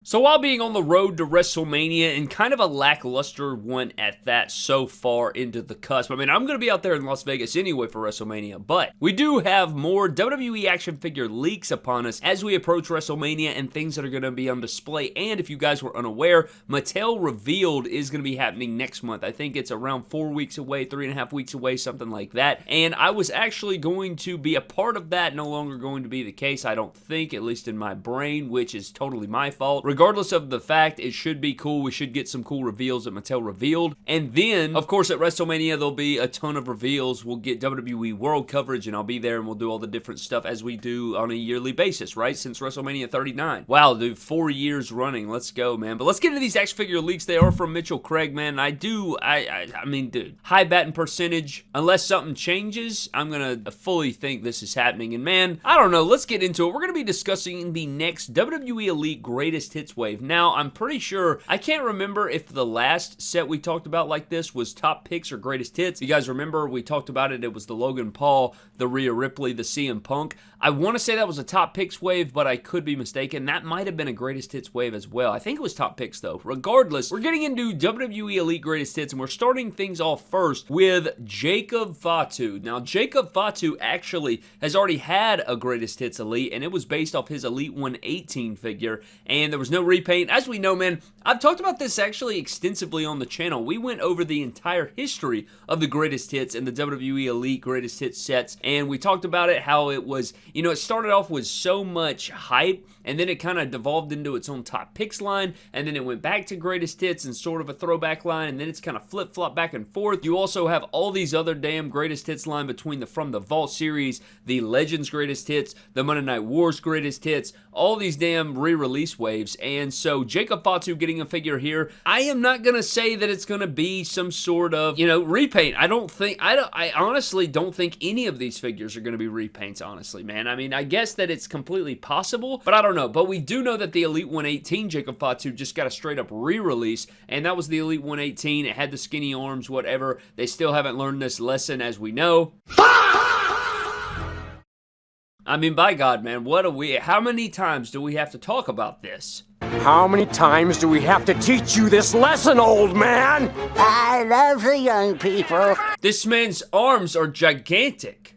So while being on the road to WrestleMania, and kind of a lackluster one at that so far into the cusp, I mean, I'm going to be out there in Las Vegas anyway for WrestleMania, but we do have more WWE action figure leaks upon us as we approach WrestleMania and things that are going to be on display. And if you guys were unaware, Mattel Revealed is going to be happening next month. I think it's around 4 weeks away, 3.5 weeks away, something like that. And I was actually going to be a part of that, no longer going to be the case, I don't think, at least in my brain, which is totally my fault. Regardless of the fact, it should be cool. We should get some cool reveals at Mattel Revealed. And then, of course, at WrestleMania, there'll be a ton of reveals. We'll get WWE World coverage, and I'll be there, and we'll do all the different stuff as we do on a yearly basis, right? Since WrestleMania 39. Wow, dude, 4 years running. Let's go, man. But let's get into these action figure leaks. They are from Mitchell Craig, man. I mean, dude, high batting percentage. Unless something changes, I'm going to fully think this is happening. And, man, I don't know. Let's get into it. We're going to be discussing the next WWE Elite Greatest Hits wave. Now, I'm pretty sure, I can't remember if the last set we talked about like this was top picks or greatest hits. You guys remember we talked about it. It was the Logan Paul, the Rhea Ripley, the CM Punk. I want to say that was a top picks wave, but I could be mistaken. That might have been a greatest hits wave as well. I think it was top picks though. Regardless, we're getting into WWE Elite Greatest Hits, and we're starting things off first with Jacob Fatu. Now, Jacob Fatu actually has already had a Greatest Hits Elite, and it was based off his Elite 118 figure, and there was no repaint. As we know, man, I've talked about this actually extensively on the channel. We went over the entire history of the Greatest Hits and the WWE Elite Greatest Hits sets, and we talked about it, how it was, you know, it started off with so much hype, and then it kind of devolved into its own top picks line, and then it went back to Greatest Hits and sort of a throwback line, and then it's kind of flip-flop back and forth. You also have all these other damn Greatest Hits line between the From the Vault series, the Legends Greatest Hits, the Monday Night Wars Greatest Hits, all these damn re-release waves. And so Jacob Fatu getting a figure here, I am not going to say that it's going to be some sort of, you know, repaint. I honestly don't think any of these figures are going to be repaints, honestly, man. I mean, I guess that it's completely possible, but I don't know. But we do know that the Elite 118 Jacob Fatu just got a straight up re-release, and that was the Elite 118. It had the skinny arms, whatever. They still haven't learned this lesson, as we know. I mean, by God, man, how many times do we have to talk about this? How many times do we have to teach you this lesson, old man? I love the young people. This man's arms are gigantic.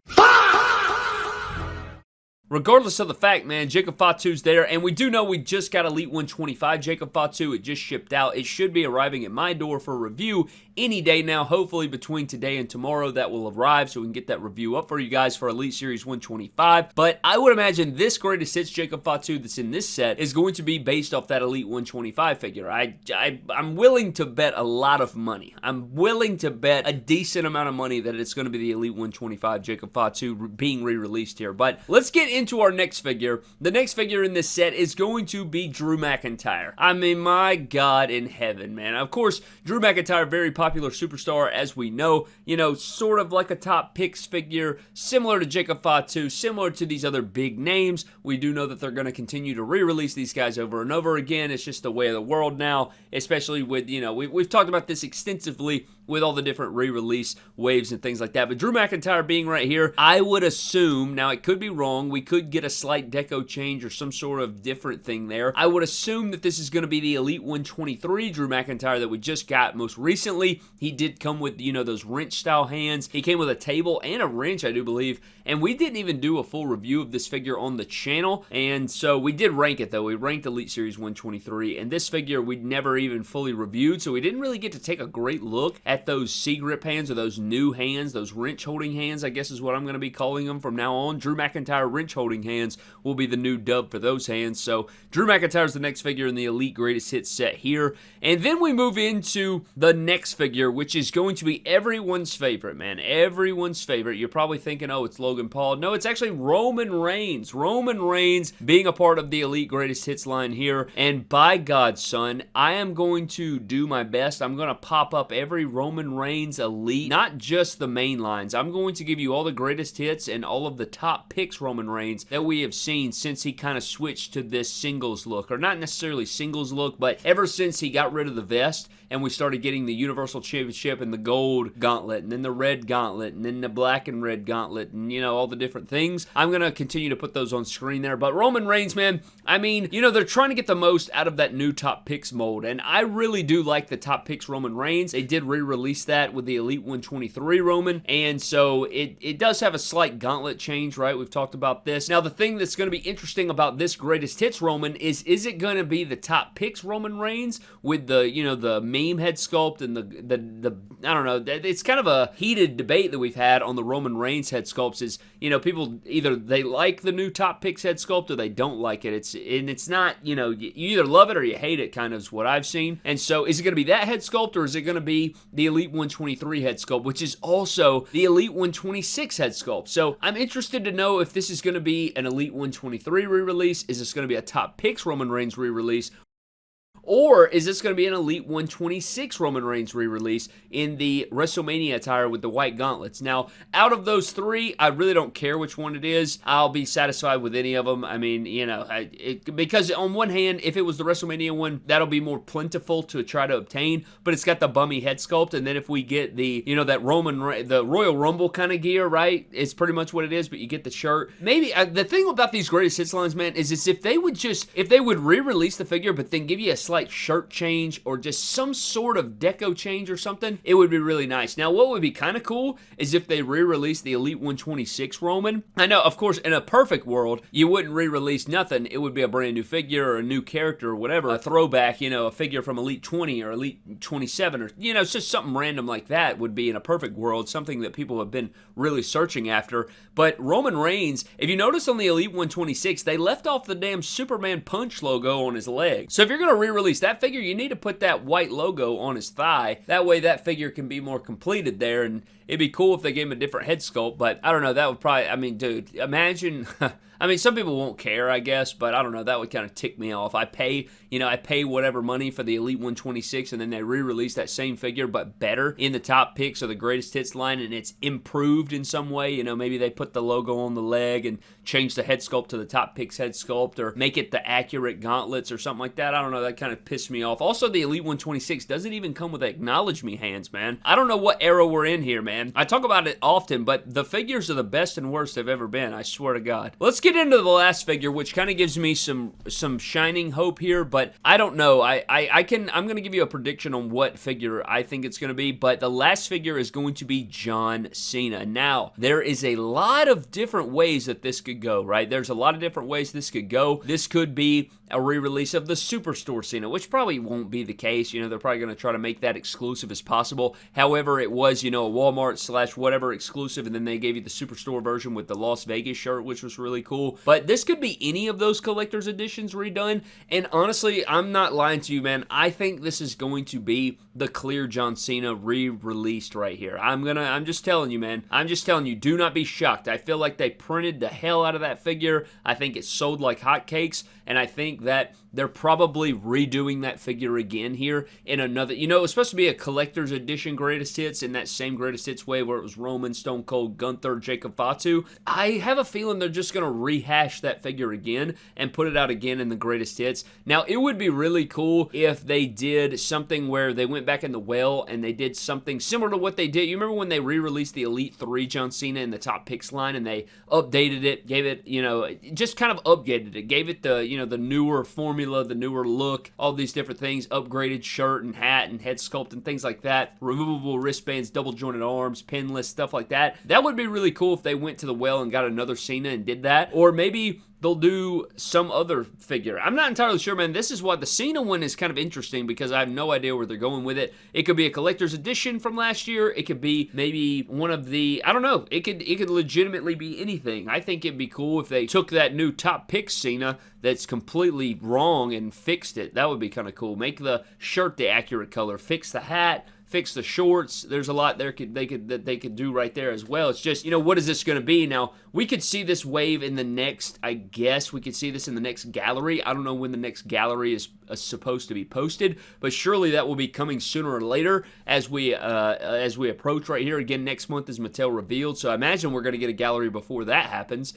Regardless of the fact, man, Jacob Fatu's there, and we do know we just got Elite 125 Jacob Fatu. It just shipped out. It should be arriving at my door for review any day now. Hopefully between today and tomorrow that will arrive so we can get that review up for you guys for Elite Series 125. But I would imagine this Greatest Hits Jacob Fatu that's in this set is going to be based off that Elite 125 figure. I'm willing to bet a lot of money. I'm willing to bet a decent amount of money that it's going to be the Elite 125 Jacob Fatu being re-released here. But let's get into our next figure. The next figure in this set is going to be Drew McIntyre. I mean, my God in heaven, man. Of course, Drew McIntyre, very popular superstar, as we know, you know, sort of like a top picks figure, similar to Jacob Fatu, similar to these other big names. We do know that they're going to continue to re-release these guys over and over again. It's just the way of the world now, especially with, you know, we've talked about this extensively with all the different re-release waves and things like that. But Drew McIntyre being right here, I would assume, now it could be wrong, we could get a slight deco change or some sort of different thing there. I would assume that this is going to be the Elite 123 Drew McIntyre that we just got most recently. He did come with, you know, those wrench style hands. He came with a table and a wrench, I do believe. And we didn't even do a full review of this figure on the channel. And so we did rank it though. We ranked Elite Series 123. And this figure we never even fully reviewed. So we didn't really get to take a great look at those C-grip hands or those new hands, those wrench holding hands, I guess is what I'm going to be calling them from now on. Drew McIntyre wrench holding hands will be the new dub for those hands. So Drew McIntyre is the next figure in the Elite Greatest Hits set here. And then we move into the next figure, which is going to be everyone's favorite, man. Everyone's favorite. You're probably thinking, oh, it's Logan Paul. No, it's actually Roman Reigns. Roman Reigns being a part of the Elite Greatest Hits line here. And by God, son, I am going to do my best. I'm going to pop up every Roman Reigns Elite, not just the main lines. I'm going to give you all the greatest hits and all of the top picks Roman Reigns Reigns that we have seen since he kind of switched to this singles look, or not necessarily singles look, but ever since he got rid of the vest and we started getting the Universal Championship and the gold gauntlet, and then the red gauntlet, and then the black and red gauntlet, and, all the different things. I'm going to continue to put those on screen there. But Roman Reigns, man, I mean, they're trying to get the most out of that new Top Picks mold, and I really do like the Top Picks Roman Reigns. They did re-release that with the Elite 123 Roman, and so it does have a slight gauntlet change, right? We've talked about this. Now, the thing that's going to be interesting about this Greatest Hits Roman is it going to be the Top Picks Roman Reigns with the, the meme head sculpt and the I don't know, it's kind of a heated debate that we've had on the Roman Reigns head sculpts is, people either they like the new Top Picks head sculpt or they don't like it. It's not, you either love it or you hate it, kind of is what I've seen. And so is it going to be that head sculpt, or is it going to be the Elite 123 head sculpt, which is also the Elite 126 head sculpt? So I'm interested to know if this is going to be an Elite 123 re-release. Is this going to be a Top Picks Roman Reigns re-release? Or is this going to be an Elite 126 Roman Reigns re-release in the WrestleMania attire with the white gauntlets? Now, out of those three, I really don't care which one it is. I'll be satisfied with any of them. I mean, because on one hand, if it was the WrestleMania one, that'll be more plentiful to try to obtain, but it's got the bummy head sculpt, and then if we get the, that the Royal Rumble kind of gear, right? It's pretty much what it is, but you get the shirt. Maybe, the thing about these Greatest Hits lines, man, is if they would re-release the figure, but then give you a slight shirt change or just some sort of deco change or something, it would be really nice. Now, what would be kind of cool is if they re-release the Elite 126 Roman. I know, of course, in a perfect world, you wouldn't re-release nothing. It would be a brand new figure or a new character or whatever, a throwback, a figure from Elite 20 or Elite 27 or, it's just something random like that would be in a perfect world, something that people have been really searching after. But Roman Reigns, if you notice on the Elite 126, they left off the damn Superman punch logo on his leg. So if you're going to re-release that figure, you need to put that white logo on his thigh. That way that figure can be more completed there, and it'd be cool if they gave him a different head sculpt, but I don't know, that would probably, I mean, dude, imagine, I mean, some people won't care, I guess, but I don't know, that would kind of tick me off. I pay whatever money for the Elite 126, and then they re-release that same figure, but better in the Top Picks or the Greatest Hits line, and it's improved in some way. Maybe they put the logo on the leg and change the head sculpt to the Top Picks head sculpt, or make it the accurate gauntlets or something like that. I don't know, that kind of pissed me off. Also, the Elite 126 doesn't even come with acknowledge me hands, man. I don't know what era we're in here, man. I talk about it often, but the figures are the best and worst they've ever been, I swear to God. Let's get into the last figure, which kind of gives me some shining hope here, but I don't know. I'm going to give you a prediction on what figure I think it's going to be, but the last figure is going to be John Cena. Now, there is a lot of different ways that this could go, right? There's a lot of different ways this could go. This could be a re-release of the Superstore Cena, which probably won't be the case. They're probably going to try to make that exclusive as possible. However, it was, a Walmart / whatever exclusive, and then they gave you the Superstore version with the Las Vegas shirt, which was really cool. But this could be any of those collector's editions redone, and honestly, I'm not lying to you, man. I think this is going to be the clear John Cena re-released right here. I'm just telling you, man. I'm just telling you, do not be shocked. I feel like they printed the hell out of that figure. I think it sold like hotcakes, and I think that they're probably redoing that figure again here in another, it was supposed to be a collector's edition Greatest Hits in that same Greatest Hits way where it was Roman, Stone Cold, Gunther, Jacob Fatu. I have a feeling they're just going to rehash that figure again and put it out again in the Greatest Hits. Now, it would be really cool if they did something where they went back in the well and they did something similar to what they did. You remember when they re-released the Elite 3 John Cena in the Top Picks line, and they updated it, gave it, just kind of updated it, gave it the, the newer formula, the newer look, all these different things, upgraded shirt and hat and head sculpt and things like that, removable wristbands, double jointed arms, pinless, stuff like that. That would be really cool if they went to the well and got another Cena and did that. Or maybe they'll do some other figure. I'm not entirely sure, man. This is what the Cena one is kind of interesting because I have no idea where they're going with it. It could be a collector's edition from last year. It could be maybe one of the, I don't know. It could legitimately be anything. I think it'd be cool if they took that new Top Pick Cena that's completely wrong and fixed it. That would be kind of cool. Make the shirt the accurate color. Fix the hat. Fix the shorts. There's a lot they could do right there as well. It's just, what is this going to be? Now, we could see this wave in the next, I guess we could see this in the next gallery. I don't know when the next gallery is supposed to be posted, but surely that will be coming sooner or later as we approach right here. Again, next month is Mattel revealed, so I imagine we're going to get a gallery before that happens.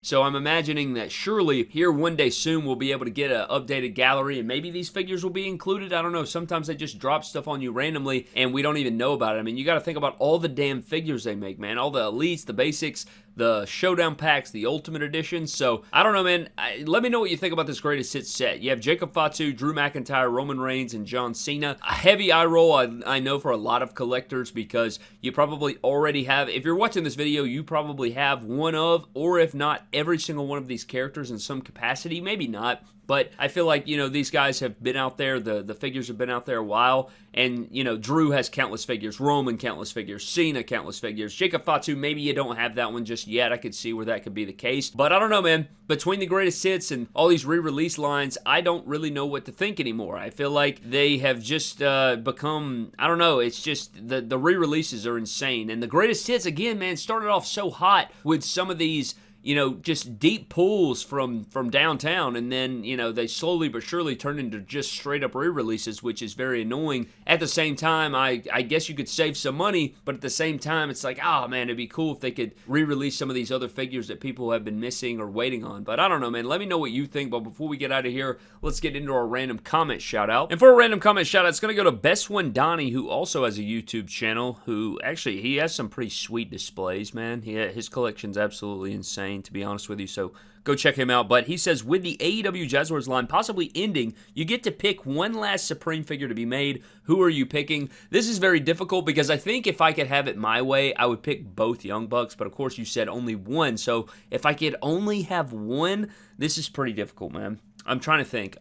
So I'm imagining that surely here one day soon we'll be able to get an updated gallery, and maybe these figures will be included. I don't know. Sometimes they just drop stuff on you randomly and we don't even know about it. I mean, you got to think about all the damn figures they make, man. All the elites, the basics, the showdown packs, the ultimate editions. So I don't know, man. Let me know what you think about this greatest hits set. You have Jacob Fatu, Drew McIntyre, Roman Reigns, and John Cena. A heavy eye roll, I know, for a lot of collectors, because you probably already have, if you're watching this video, you probably have one of, or if not, every single one of these characters in some capacity. Maybe not, but I feel like, you know, these guys have been out there, the figures have been out there a while, and, you know, Drew has countless figures, Roman countless figures, Cena countless figures, Jacob Fatu, maybe you don't have that one just yet. I could see where that could be the case, but I don't know, man. Between the greatest hits and all these re-release lines, I don't really know what to think anymore. I feel like they have just become, I don't know, it's just, the re-releases are insane, and the greatest hits, again, man, started off so hot with some of these, you know, just deep pulls from downtown, and then, you know, they slowly but surely turn into just straight up re-releases, which is very annoying. At the same time, I guess you could save some money, but at the same time, it's like, oh man, it'd be cool if they could re-release some of these other figures that people have been missing or waiting on. But I don't know, man. Let me know what you think. But before we get out of here, let's get into our random comment shout out. And for a random comment shout out, it's going to go to Best One Donnie, who also has a YouTube channel, who actually, he has some pretty sweet displays, man. His collection's absolutely insane, to be honest with you, so go check him out. But he says, with the AEW Jazzwares line possibly ending, you get to pick one last Supreme figure to be made. Who are you picking? This is very difficult, because I think if I could have it my way, I would pick both Young Bucks, but of course you said only one, so if I could only have one, this is pretty difficult, man. I'm trying to think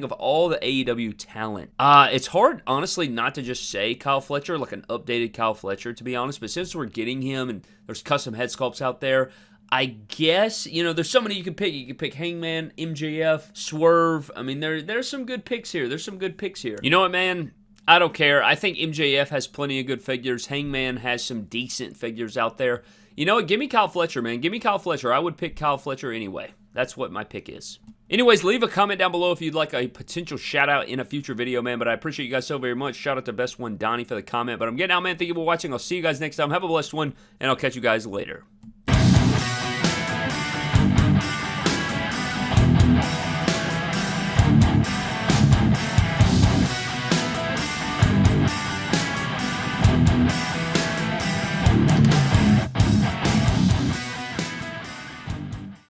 of all the AEW talent. It's hard, honestly, not to just say Kyle Fletcher, like an updated Kyle Fletcher, to be honest, but since we're getting him and there's custom head sculpts out there, I guess, you know, there's so many you can pick. You can pick Hangman, MJF, Swerve. I mean, there's some good picks here. You know what, man? I don't care. I think MJF has plenty of good figures. Hangman has some decent figures out there. You know what? Give me Kyle Fletcher, man. Give me Kyle Fletcher. I would pick Kyle Fletcher anyway. That's what my pick is. Anyways, leave a comment down below if you'd like a potential shout out in a future video, man. But I appreciate you guys so very much. Shout out to Best One Donnie for the comment. But I'm getting out, man. Thank you for watching. I'll see you guys next time. Have a blessed one, and I'll catch you guys later.